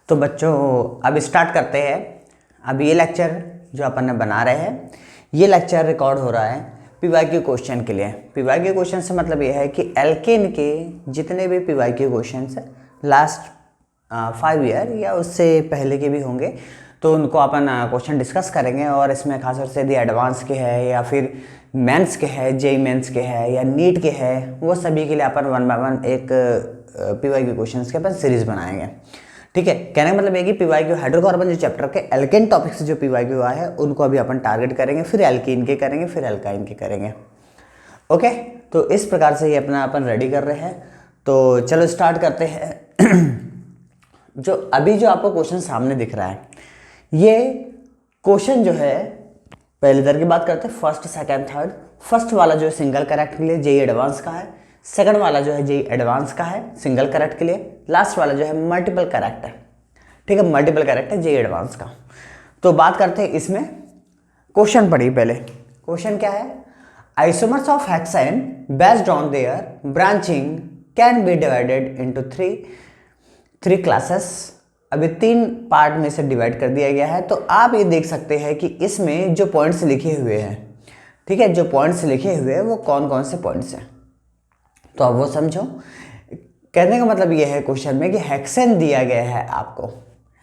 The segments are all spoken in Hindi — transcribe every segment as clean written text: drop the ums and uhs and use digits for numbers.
तो बच्चों अब स्टार्ट करते हैं। अब ये लेक्चर जो अपन ने बना रहे हैं, ये लेक्चर रिकॉर्ड हो रहा है पीवाईक्यू क्वेश्चन के लिए। पीवाईक्यू क्वेश्चन से मतलब ये है कि एल्केन के जितने भी पीवाईक्यू क्वेश्चन है लास्ट 5 ईयर या उससे पहले के भी होंगे, तो उनको अपन क्वेश्चन डिस्कस करेंगे। और इसमें खास तौर से यदि एडवांस के है या फिर मेंस के है, जेई मेंस के है या नीट के है, वो सभी के लिए अपन 1 बाय 1 एक पीवाईक्यू क्वेश्चंस के अपन सीरीज बनाएंगे। ठीक है, कहने का मतलब है कि पीवाईक्यू हाइड्रोकार्बन जो चैप्टर के एल्केन टॉपिक से जो पीवाईक्यू आया है उनको अभी अपन टारगेट करेंगे, फिर एल्कीन के करेंगे, फिर एल्काइन के करेंगे। ओके, तो इस प्रकार से ये अपना अपन रेडी कर रहे हैं। तो चलो स्टार्ट करते हैं। जो अभी जो आपको क्वेश्चन सामने दिख रहा है, ये क्वेश्चन जो है पहले दर की बात करते हैं, फर्स्ट सेकंड थर्ड। फर्स्ट वाला जो है सिंगल करेक्ट के लिए जेई एडवांस का है, सेकंड वाला जो है जेई एडवांस का है सिंगल करेक्ट के लिए, लास्ट वाला जो है मल्टीपल करेक्ट है। ठीक है, मल्टीपल करेक्ट है जेई एडवांस का। तो बात करते हैं इसमें, क्वेश्चन पढ़िए पहले। क्वेश्चन क्या है? Isomers of hexane based on their branching can be divided into three classes. अभी 3 पार्ट में से डिवाइड कर दिया गया है। तो आप ये देख सकते हैं कि इसमें जो पॉइंट्स लिखे हुए हैं, ठीक है, जो पॉइंट्स लिखे हुए हैं वो कौन कौन से पॉइंट्स हैं, तो अब वो समझो। कहने का मतलब ये है क्वेश्चन में कि हेक्सेन दिया गया है आपको,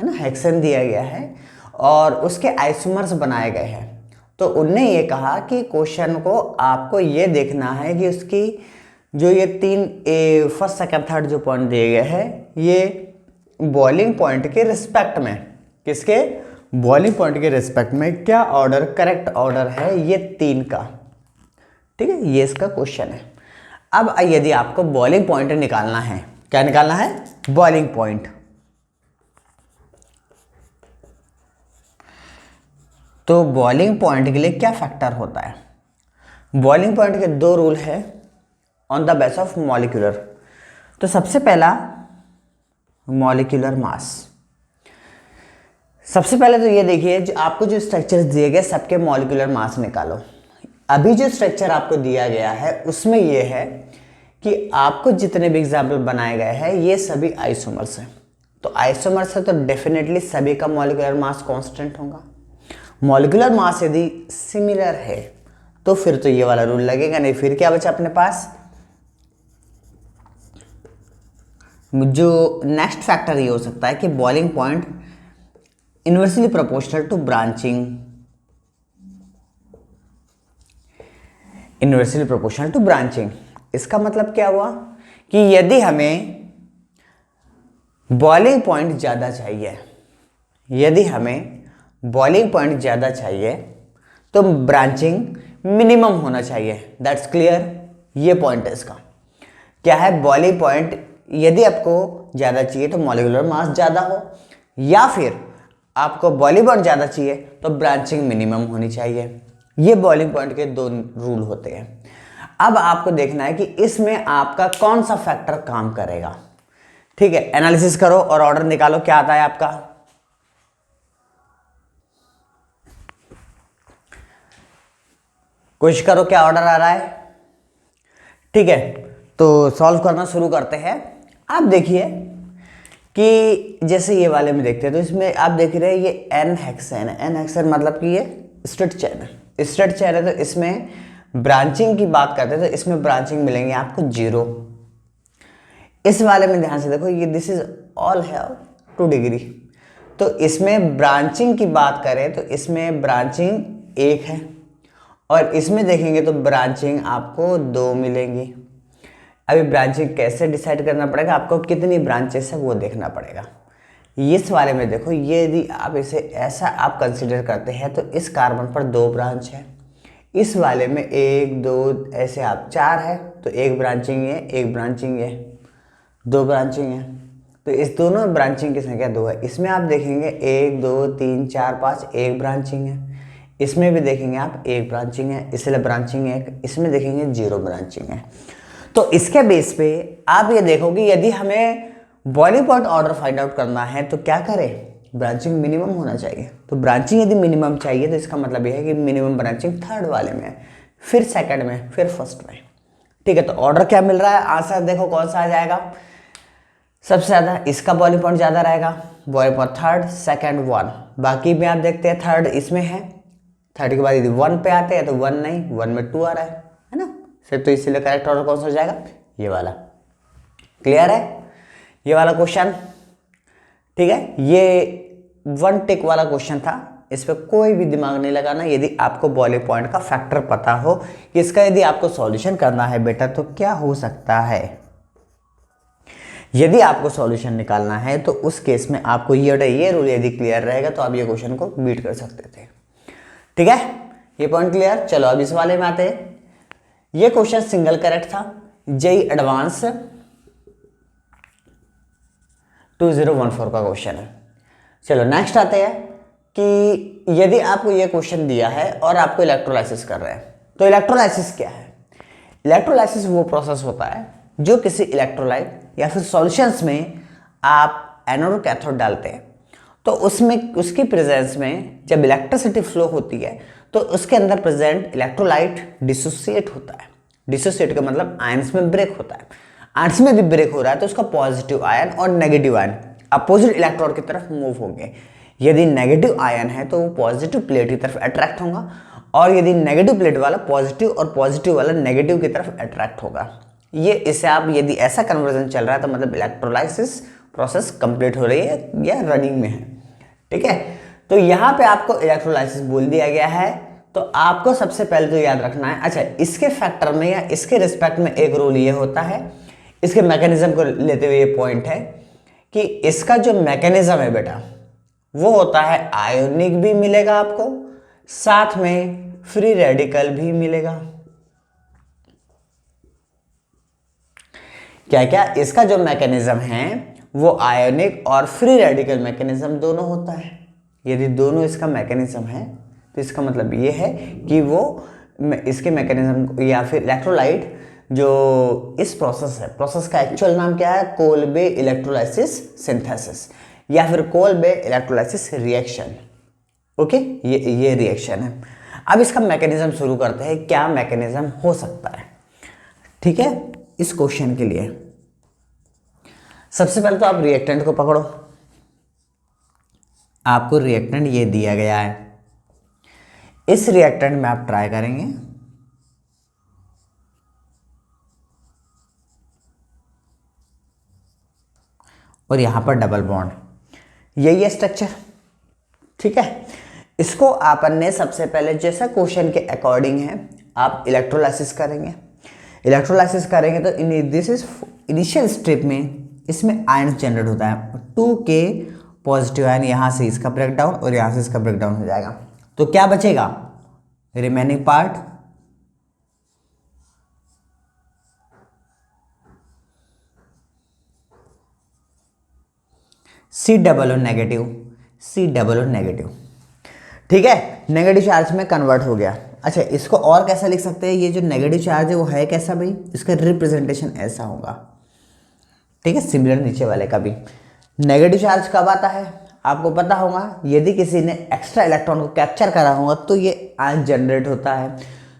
है ना, हेक्सेन दिया गया है और उसके आइसोमर्स बनाए गए हैं। तो उनने ये कहा कि क्वेश्चन को आपको ये देखना है कि उसकी जो ये 3 फर्स्ट सेकंड थर्ड जो पॉइंट दिए गए हैं, ये बॉइलिंग पॉइंट के रिस्पेक्ट में, किसके बॉइलिंग पॉइंट के रिस्पेक्ट में क्या ऑर्डर करेक्ट ऑर्डर है ये 3 का। ठीक है, ये इसका क्वेश्चन है। अब यदि आपको बॉइलिंग पॉइंट निकालना है, क्या निकालना है? Boiling point. तो बॉइलिंग पॉइंट के लिए क्या फैक्टर होता है? बॉइलिंग पॉइंट के 2 रूल है on the base of molecular. तो सबसे पहला मॉलिक्यूलर मास। सबसे पहले तो ये देखिए, जो आपको जो स्ट्रक्चर्स दिए गए सबके मॉलिक्यूलर मास निकालो। अभी जो स्ट्रक्चर आपको दिया गया है उसमें ये है कि आपको जितने भी एग्जाम्पल बनाए गए हैं ये सभी आइसोमर्स हैं। तो आइसोमर्स है तो डेफिनेटली सभी का मॉलिक्यूलर मास कांस्टेंट होगा। मॉलिक्यूलर मास यदि सिमिलर है तो फिर तो ये वाला रूल लगेगा नहीं। फिर क्या बचा अपने पास? जो नेक्स्ट फैक्टर ये हो सकता है कि boiling point inversely proportional to branching, inversely proportional to branching. इसका मतलब क्या हुआ कि यदि हमें बॉइलिंग पॉइंट ज़्यादा चाहिए, यदि हमें बॉइलिंग पॉइंट ज़्यादा चाहिए तो ब्रांचिंग मिनिमम होना चाहिए। दैट्स क्लियर, ये पॉइंट है इसका। क्या है? बॉइलिंग पॉइंट यदि आपको ज़्यादा चाहिए तो मॉलिक्यूलर मास ज़्यादा हो, या फिर आपको बॉइलिंग पॉइंट ज़्यादा चाहिए तो ब्रांचिंग मिनिमम होनी चाहिए। ये बॉइलिंग पॉइंट के 2 रूल होते हैं। अब आपको देखना है कि इसमें आपका कौन सा फैक्टर काम करेगा। ठीक है, एनालिसिस करो और ऑर्डर निकालो, क्या आता है आपका। कोशिश करो क्या ऑर्डर आ रहा है। ठीक है, तो सॉल्व करना शुरू करते हैं। आप देखिए कि जैसे ये वाले में देखते हैं तो इसमें आप देख रहे हैं ये एन हेक्सेन है। एन हेक्सेन मतलब कि ये स्ट्रेट चेन है, स्ट्रेट चेन है। तो इसमें ब्रांचिंग की बात करते हैं तो इसमें ब्रांचिंग मिलेंगे आपको 0। इस वाले में ध्यान से देखो, ये this is all have 2 degree. तो इसमें ब्रांचिंग की बात करें तो इसमें ब्रांचिंग 1 है और इसमें देखेंगे तो ब्रांचिंग आपको 2 मिलेंगी। अभी ब्रांचिंग कैसे डिसाइड करना पड़ेगा, आपको कितनी ब्रांचेस है वो देखना पड़ेगा। इस वाले में देखो, ये यदि आप इसे ऐसा आप कंसीडर करते हैं तो इस कार्बन पर 2 ब्रांच है, इस वाले में 1 2 ऐसे आप 4 है, तो 1 ब्रांचिंग है, 1 ब्रांचिंग है, 2 ब्रांचिंग है। तो इस दोनों ब्रांचिंग की संख्या 2 है। इसमें आप देखेंगे 1 2 3 4 5 1 ब्रांचिंग है, इसमें भी देखेंगे आप 1 ब्रांचिंग है, इसलिए ब्रांचिंग 1, इसमें देखेंगे 0 ब्रांचिंग है। तो इसके बेस पे आप ये देखोगे यदि हमें boiling point order find out करना है तो क्या करें? ब्रांचिंग मिनिमम होना चाहिए। तो ब्रांचिंग यदि मिनिमम चाहिए तो इसका मतलब ये है कि मिनिमम ब्रांचिंग थर्ड वाले में है, फिर सेकंड में, फिर फर्स्ट में। ठीक है, तो ऑर्डर क्या मिल रहा है? आंसर देखो कौन सा आ जाएगा। सबसे ज़्यादा इसका बॉइलिंग पॉइंट ज़्यादा रहेगा, बॉइलिंग पॉइंट थर्ड, सेकंड 1, बाकी में आप देखते हैं थर्ड इसमें है, थर्ड के बाद यदि 1 पे आते हैं तो 1 नहीं, 1 में 2 आ रहा है ना, सिर्फ तो इसीलिए करेक्ट ऑर्डर कौन सा हो जाएगा, ये वाला। क्लियर है ये वाला क्वेश्चन? ठीक है, ये 1 टिक वाला क्वेश्चन था, इस पर कोई भी दिमाग नहीं लगाना। यदि आपको बॉइलिंग पॉइंट का फैक्टर पता हो कि इसका यदि आपको सॉल्यूशन करना है बेटा तो क्या हो सकता है, यदि आपको सॉल्यूशन निकालना है तो उस केस में आपको ये रूल यदि क्लियर रहेगा तो आप ये क्वेश्चन को बीट कर सकते थे। ठीक है, ये पॉइंट क्लियर। चलो अब इस वाले में आते हैं। ये क्वेश्चन सिंगल करेक्ट था, जेई एडवांस 2014 का क्वेश्चन है। चलो नेक्स्ट आते हैं कि यदि आपको ये क्वेश्चन दिया है और आपको इलेक्ट्रोलाइसिस कर रहे हैं, तो इलेक्ट्रोलाइसिस क्या है? इलेक्ट्रोलाइसिस वो प्रोसेस होता है जो किसी इलेक्ट्रोलाइट या फिर सॉल्यूशंस में आप एनोड और कैथोड डालते हैं, तो उसमें उसकी प्रेजेंस में जब इलेक्ट्रिसिटी फ्लो होती है तो उसके अंदर प्रेजेंट इलेक्ट्रोलाइट डिसोसिएट होता है। डिसोसिएट का मतलब आयंस में ब्रेक होता है। आयंस में भी ब्रेक हो रहा है तो उसका पॉजिटिव आयन और नेगेटिव आयन अपोजिट इलेक्ट्रोड की तरफ मूव होंगे। यदि नेगेटिव आयन है तो वो पॉजिटिव प्लेट की तरफ अट्रैक्ट होगा, और यदि नेगेटिव प्लेट वाला पॉजिटिव और पॉजिटिव वाला नेगेटिव की तरफ अट्रैक्ट होगा। ये इससे आप यदि ऐसा कन्वर्जन चल रहा है तो मतलब इलेक्ट्रोलाइसिस प्रोसेस कंप्लीट हो रही है या रनिंग में है। ठीक है, तो यहाँ पे आपको इलेक्ट्रोलाइसिस बोल दिया गया है, तो आपको सबसे पहले तो याद रखना है। अच्छा, इसके फैक्टर में या इसके रिस्पेक्ट में एक रूल ये होता है, इसके मैकेनिज्म को लेते हुए ये पॉइंट है कि इसका जो मैकेनिज्म है बेटा वो होता है आयोनिक भी मिलेगा आपको, साथ में फ्री रेडिकल भी मिलेगा। क्या क्या? इसका जो मैकेनिज्म है वो आयोनिक और फ्री रेडिकल मैकेनिज्म दोनों होता है। यदि दोनों इसका मैकेनिज्म है तो इसका मतलब ये है कि वो इसके मैकेनिज्म या फिर इलेक्ट्रोलाइट जो इस प्रोसेस है, प्रोसेस का एक्चुअल नाम क्या है? कोलबे इलेक्ट्रोलाइसिस सिंथेसिस या फिर कोलबे इलेक्ट्रोलाइसिस रिएक्शन। ओके, ये रिएक्शन है। अब इसका मैकेनिज्म शुरू करते हैं, क्या मैकेनिज्म हो सकता है। ठीक है, इस क्वेश्चन के लिए सबसे पहले तो आप रिएक्टेंट को पकड़ो। आपको रिएक्टेंट ये दिया गया है, इस रिएक्टेंट में आप ट्राई करेंगे और यहां पर डबल बॉन्ड, यही है स्ट्रक्चर। ठीक है, इसको आपन ने सबसे पहले जैसा क्वेश्चन के अकॉर्डिंग है आप इलेक्ट्रोलाइसिस करेंगे। इलेक्ट्रोलाइसिस करेंगे तो दिस इज इनिशियल स्टेप में इसमें आयन जनरेट होता है, 2K पॉजिटिव आयन, यहाँ से इसका ब्रेकडाउन और यहाँ से इसका ब्रेकडाउन हो जाएगा। तो क्या बचेगा? Remaining part C double O negative, C double O negative. ठीक है, नेगेटिव चार्ज में कन्वर्ट हो गया। अच्छा, इसको और कैसा लिख सकते हैं? ये जो नेगेटिव चार्ज है वो है कैसा भाई? इसका रिप्रेजेंटेशन ऐसा होगा। ठीक है, सिमिलर नीचे वाले का भी। नेगेटिव चार्ज कब आता है आपको पता होगा, यदि किसी ने एक्स्ट्रा इलेक्ट्रॉन को कैप्चर करा होगा तो ये आयन जनरेट होता है।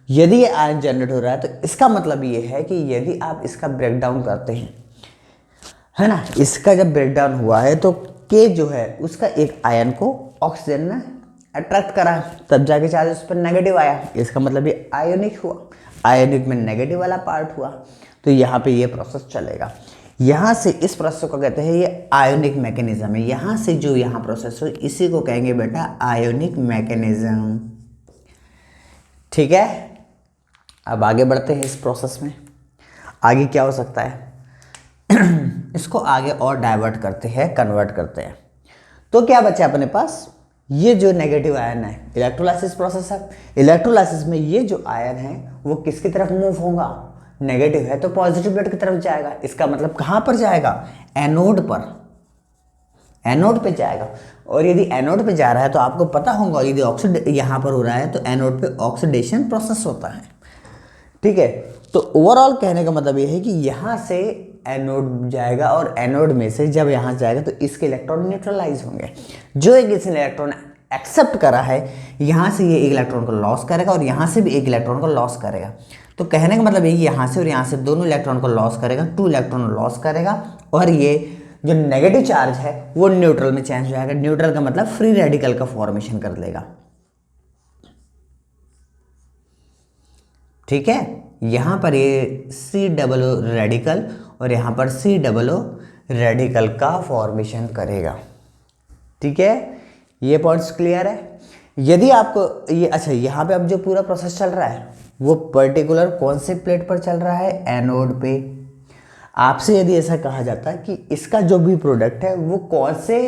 यदि ये आयन जनरेट हो रहा है तो इसका मतलब ये है कि यदि आप इसका ब्रेकडाउन करते हैं, है ना, इसका जब ब्रेकडाउन हुआ है तो K जो है उसका एक आयन को ऑक्सीजन ने अट्रैक्ट करा, तब जाके चार्ज उस पर नेगेटिव आया। इसका मतलब ये आयोनिक हुआ, आयोनिक में नेगेटिव वाला पार्ट हुआ। तो यहाँ पे ये प्रोसेस चलेगा। यहाँ से इस प्रोसेस को कहते हैं ये आयोनिक मैकेनिज्म है। यहाँ से जो यहाँ प्रोसेस हो इसी को कहेंगे बेटा आयोनिक मैकेनिज्म। ठीक है, अब आगे बढ़ते हैं इस प्रोसेस में। आगे क्या हो सकता है इसको आगे और डाइवर्ट करते हैं, कन्वर्ट करते हैं। तो क्या बचा अपने पास? ये जो नेगेटिव आयन है, इलेक्ट्रोलाइसिस प्रोसेस है। इलेक्ट्रोलाइसिस में ये जो आयन है वो किसकी तरफ मूव होगा? नेगेटिव है तो पॉजिटिव प्लेट की तरफ जाएगा। इसका मतलब कहाँ पर जाएगा? एनोड पर, एनोड पे जाएगा। और यदि एनोड पे जा रहा है तो आपको पता होगा यदि ऑक्सीड यहाँ पर हो रहा है तो एनोड पे ऑक्सीडेशन प्रोसेस होता है। ठीक है, तो ओवरऑल कहने का मतलब ये है कि यहाँ से एनोड जाएगा और एनोड में से जब यहाँ जाएगा तो इसके इलेक्ट्रॉन न्यूट्रलाइज होंगे। जो एक इसने इलेक्ट्रॉन एक्सेप्ट करा है यहाँ से ये एक इलेक्ट्रॉन को लॉस करेगा और यहाँ से भी एक इलेक्ट्रॉन को लॉस करेगा। तो कहने का मतलब ये कि यहाँ से और यहाँ से दोनों इलेक्ट्रॉन को लॉस करेगा, 2 इलेक्ट्रॉन लॉस करेगा और ये जो नेगेटिव चार्ज है वो न्यूट्रल में चेंज हो जाएगा। न्यूट्रल का मतलब फ्री रेडिकल का फॉर्मेशन कर लेगा। ठीक है, यहां पर ये सी डबल ओ रेडिकल और यहां पर सी डबल ओ रेडिकल का फॉर्मेशन करेगा। ठीक है, ये पॉइंट्स क्लियर है। यदि आपको ये अच्छा, यहाँ पे अब जो पूरा प्रोसेस चल रहा है वो पर्टिकुलर कौन से प्लेट पर चल रहा है, एनोड पे। आपसे यदि ऐसा कहा जाता है कि इसका जो भी प्रोडक्ट है वो कौन से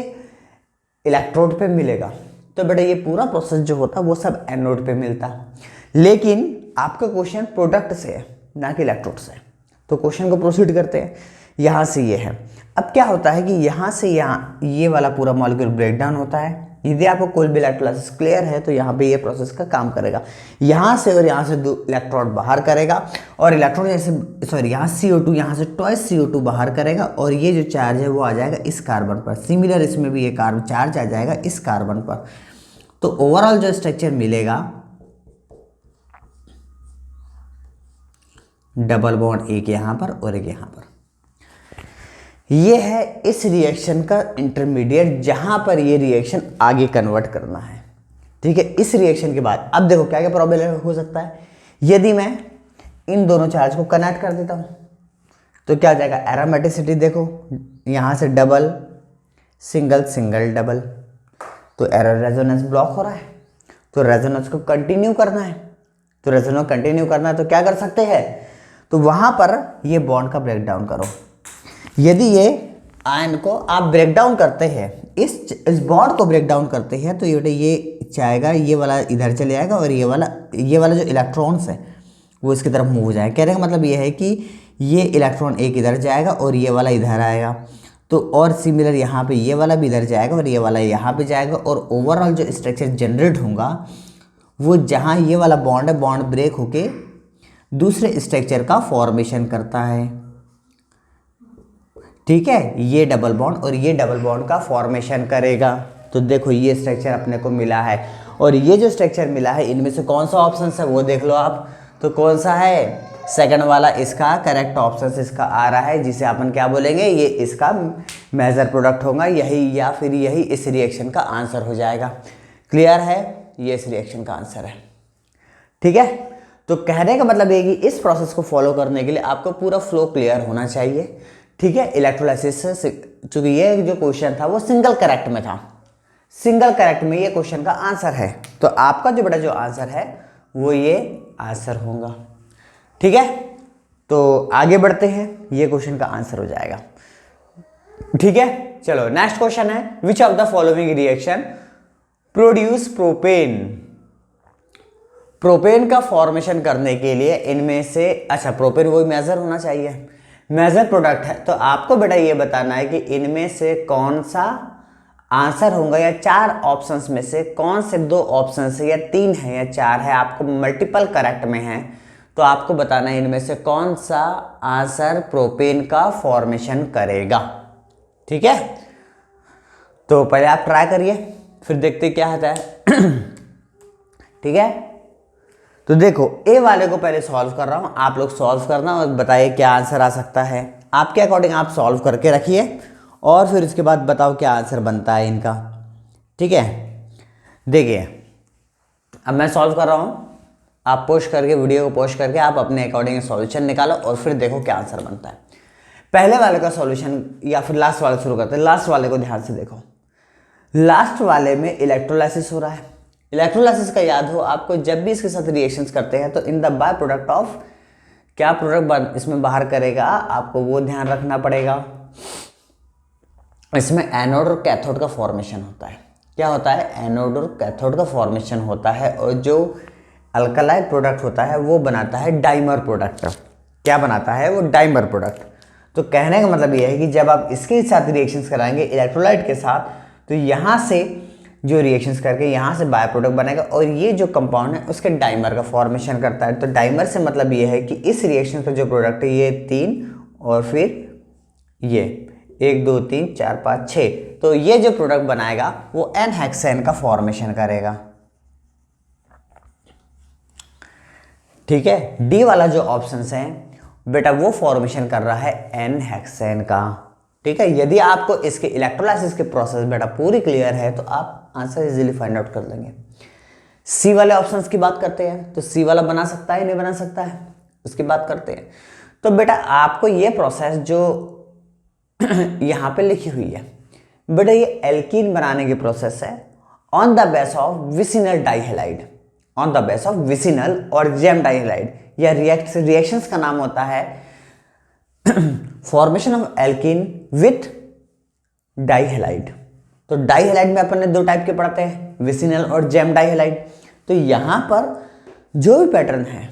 इलेक्ट्रोड पे मिलेगा, तो बेटा ये पूरा प्रोसेस जो होता वो सब एनोड पे मिलता। लेकिन आपका क्वेश्चन प्रोडक्ट से है ना कि इलेक्ट्रोड से, तो क्वेश्चन को प्रोसीड करते हैं। यहाँ से ये है, अब क्या होता है कि यहाँ से यहाँ ये वाला पूरा मॉलिक्यूल ब्रेकडाउन होता है। यदि आपको कोई भी इलेक्ट्रोलाइसिस क्लियर है तो यहाँ पे ये प्रोसेस का काम करेगा। यहाँ से और यहाँ से दो इलेक्ट्रॉन बाहर करेगा और इलेक्ट्रॉन जैसे सॉरी यहाँ CO2 यहाँ से ट्वाइस CO2 बाहर करेगा और ये जो चार्ज है वो आ जाएगा इस कार्बन पर। सिमिलर इसमें भी ये कार्बन चार्ज आ जाएगा इस कार्बन पर। तो ओवरऑल जो स्ट्रक्चर मिलेगा, डबल बॉन्ड एक यहाँ पर और एक यहाँ पर, ये है इस रिएक्शन का इंटरमीडिएट जहां पर ये रिएक्शन आगे कन्वर्ट करना है। ठीक है, इस रिएक्शन के बाद अब देखो क्या क्या प्रॉब्लम हो सकता है। यदि मैं इन दोनों चार्ज को कनेक्ट कर देता हूं तो क्या हो जाएगा, एरोमेटिसिटी देखो, यहां से डबल सिंगल सिंगल डबल, तो एरो रेजोनेंस ब्लॉक हो रहा है। तो रेजोनेंस को कंटिन्यू करना है, तो रेजोनेंस कंटिन्यू करना है तो क्या कर सकते हैं, तो वहां पर ये बॉन्ड का ब्रेकडाउन करो। यदि ये आयन को आप ब्रेक डाउन करते हैं, इस बॉन्ड को ब्रेक डाउन करते हैं, तो ये जाएगा, ये वाला इधर चले जाएगा और ये वाला जो इलेक्ट्रॉन्स है वो इसकी तरफ मूव हो जाएगा। कहने का मतलब ये है कि ये इलेक्ट्रॉन एक इधर जाएगा और ये वाला इधर आएगा, तो और सिमिलर यहाँ पे ये वाला भी इधर जाएगा और ये वाला यहाँ पे जाएगा, और ओवरऑल जो स्ट्रक्चर जनरेट होगा वो जहाँ ये वाला बॉन्ड है, बॉन्ड ब्रेक होके दूसरे स्ट्रक्चर का फॉर्मेशन करता है। ठीक है, ये डबल बॉन्ड और ये डबल बॉन्ड का फॉर्मेशन करेगा। तो देखो ये स्ट्रक्चर अपने को मिला है, और ये जो स्ट्रक्चर मिला है इनमें से कौन सा ऑप्शन है वो देख लो आप, तो कौन सा है, सेकंड वाला इसका करेक्ट ऑप्शन इसका आ रहा है, जिसे अपन क्या बोलेंगे, ये इसका मेजर प्रोडक्ट होगा, यही या फिर यही इस रिएक्शन का आंसर हो जाएगा। क्लियर है, ये इस रिएक्शन का आंसर है। ठीक है, तो कहने का मतलब ये कि इस प्रोसेस को फॉलो करने के लिए आपको पूरा फ्लो क्लियर होना चाहिए। ठीक है, इलेक्ट्रोलाइसिस से चूंकि ये जो क्वेश्चन था वो सिंगल करेक्ट में था, सिंगल करेक्ट में ये क्वेश्चन का आंसर है, तो आपका जो बेटा जो आंसर है वो ये आंसर होगा। ठीक है, तो आगे बढ़ते हैं, ये क्वेश्चन का आंसर हो जाएगा। ठीक है, चलो नेक्स्ट क्वेश्चन है, which of the following reaction produce propane. Propane का फॉर्मेशन करने के लिए इनमें से, अच्छा प्रोपेन वही मेजर होना चाहिए, मेजर प्रोडक्ट है, तो आपको बेटा ये बताना है कि इनमें से कौन सा आंसर होगा, या चार ऑप्शंस में से कौन से दो ऑप्शन है, या तीन है या चार है, आपको मल्टीपल करेक्ट में है, तो आपको बताना है इनमें से कौन सा आंसर प्रोपेन का फॉर्मेशन करेगा। ठीक है, तो पहले आप ट्राई करिए फिर देखते क्या होता है। ठीक है, तो देखो ए वाले को पहले सॉल्व कर रहा हूं, आप लोग सॉल्व करना और बताइए क्या आंसर आ सकता है। आपके अकॉर्डिंग आप सॉल्व करके रखिए और फिर उसके बाद बताओ क्या आंसर बनता है इनका। ठीक है, देखिए अब मैं सॉल्व कर रहा हूं, आप पोस्ट करके, वीडियो को पोस्ट करके आप अपने अकॉर्डिंग सॉल्यूशन निकालो और फिर देखो क्या आंसर बनता है। पहले वाले का सॉल्यूशन या फिर लास्ट वाले शुरू करते हैं। लास्ट वाले को ध्यान से देखो, लास्ट वाले में इलेक्ट्रोलाइसिस हो रहा है। इलेक्ट्रोलाइसिस का याद हो आपको, जब भी इसके साथ रिएक्शंस करते हैं तो in the by product of क्या प्रोडक्ट इसमें बाहर करेगा, आपको वो ध्यान रखना पड़ेगा। इसमें एनोड और कैथोड का फॉर्मेशन होता है। क्या होता है, एनोड और कैथोड का फॉर्मेशन होता है, और जो अल्कलाइड प्रोडक्ट होता है वो बनाता है डाइमर प्रोडक्ट। क्या बनाता है वो, डाइमर प्रोडक्ट। तो कहने का मतलब ये है कि जब आप इसके साथ रिएक्शंस कराएंगे इलेक्ट्रोलाइट के साथ, तो यहाँ से जो रिएक्शंस करके यहाँ से बाय प्रोडक्ट बनेगा, और ये जो कंपाउंड है उसके डाइमर का फॉर्मेशन करता है। तो डाइमर से मतलब ये है कि इस रिएक्शन का जो प्रोडक्ट है ये 3 और फिर ये 1 2 3 4 5 6, तो ये जो प्रोडक्ट बनाएगा वो एन हेक्सेन का फॉर्मेशन करेगा। ठीक है, डी वाला जो ऑप्शन है बेटा वो फॉर्मेशन कर रहा है एन हेक्सेन का। ठीक है, यदि आपको इसके इलेक्ट्रोलाइसिस के प्रोसेस बेटा पूरी क्लियर है तो आप आंसर इजीली फाइंड आउट कर लेंगे। सी वाले ऑप्शंस की बात करते हैं, तो सी वाला बना सकता है नहीं बना सकता है, उसकी बात करते हैं। तो बेटा आपको ये प्रोसेस जो यहाँ पे लिखी हुई है बेटा, ये एल्कीन बनाने की प्रोसेस है on the base of vicinal dihalide, on the base of vicinal और जेम डाइहेलाइड। या रिएक्शंस का नाम होता है formation of alkene with dihalide. तो डाइहेलाइड में अपन ने दो टाइप के पढ़ते हैं, विसिनल और जेम डाइहेलाइड। तो यहां पर जो भी पैटर्न है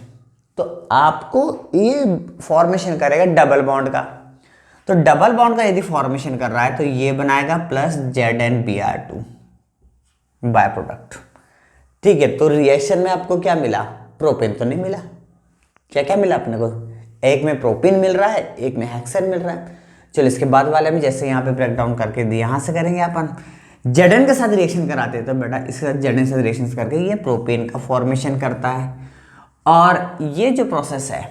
तो आपको ये फॉर्मेशन करेगा डबल बॉन्ड का। तो डबल बॉन्ड का यदि फॉर्मेशन कर रहा है तो ये बनाएगा प्लस ZnBr2 बाय प्रोडक्ट। ठीक है, तो रिएक्शन में आपको क्या मिला, प्रोपेन तो नहीं मिला, क्या क्या मिला अपने को, एक में प्रोपेन मिल रहा है, एक में हेक्सेन मिल रहा है। चलो इसके बाद वाले में जैसे यहाँ पे ब्रेक डाउन करके दिए, यहाँ से करेंगे अपन Zn के साथ रिएक्शन कराते हैं तो बेटा इसके साथ Zn के साथ रिएक्शन करके ये प्रोपेन का फॉर्मेशन करता है। और ये जो प्रोसेस है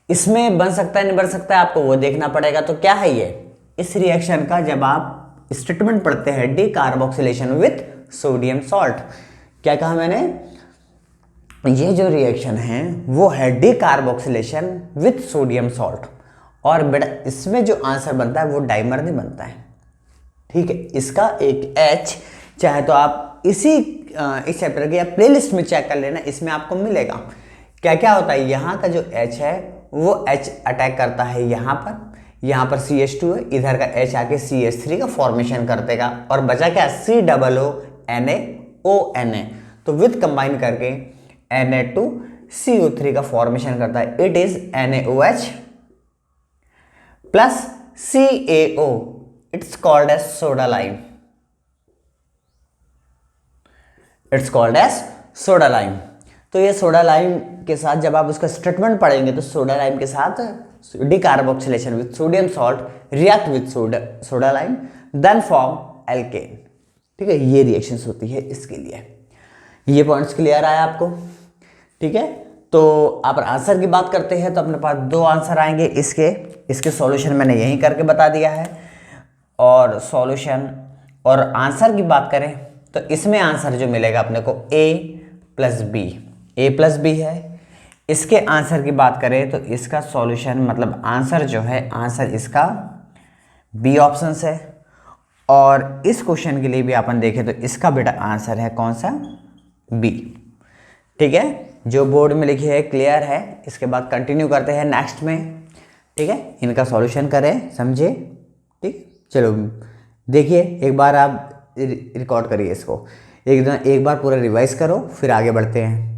इसमें बन सकता है नहीं बन सकता है आपको वो देखना पड़ेगा। तो क्या है ये, इस रिएक्शन का जब आप स्टेटमेंट पढ़ते हैं डीकार्बोक्सिलेशन विथ सोडियम सॉल्ट, क्या कहा मैंने, ये जो रिएक्शन है वो है डीकार्बोक्सिलेशन विथ सोडियम सॉल्ट। और बेटा इसमें जो आंसर बनता है वो डाइमर नहीं बनता है। ठीक है, इसका एक H चाहे तो आप इस चैप्टर के या प्लेलिस्ट में चेक कर लेना, इसमें आपको मिलेगा क्या क्या होता है। यहाँ का जो H है वो H अटैक करता है यहाँ पर CH2 है, इधर का H आके CH3 का फॉर्मेशन कर देगा और बचा क्या COONA तो विथ कंबाइन करके Na2CO3 का फॉर्मेशन करता है। It is NaOH plus CaO, it's called as soda lime, it's called as soda lime. तो ये सोडा लाइम के साथ जब आप उसका स्टेटमेंट पढ़ेंगे तो सोडा लाइम के साथ decarboxylation with sodium salt react with soda lime then form alkane. ठीक है, ये रिएक्शंस होती है इसके लिए। ये पॉइंट्स क्लियर आया आपको? ठीक है, तो आप आंसर की बात करते हैं तो अपने पास दो आंसर आएंगे इसके सॉल्यूशन मैंने यहीं करके बता दिया है। और सॉल्यूशन और आंसर की बात करें तो इसमें आंसर जो मिलेगा अपने को A प्लस बी है। इसके आंसर की बात करें तो इसका सॉल्यूशन मतलब आंसर जो है, आंसर इसका बी ऑप्शन है। और इस क्वेश्चन के लिए भी अपन देखें तो इसका बेटा आंसर है कौन सा, बी। ठीक है, जो बोर्ड में लिखी है क्लियर है। इसके बाद कंटिन्यू करते हैं नेक्स्ट में। ठीक है, इनका सॉल्यूशन करें, समझे? ठीक, चलो देखिए एक बार आप रिकॉर्ड करिए इसको, एक बार पूरा रिवाइज करो फिर आगे बढ़ते हैं।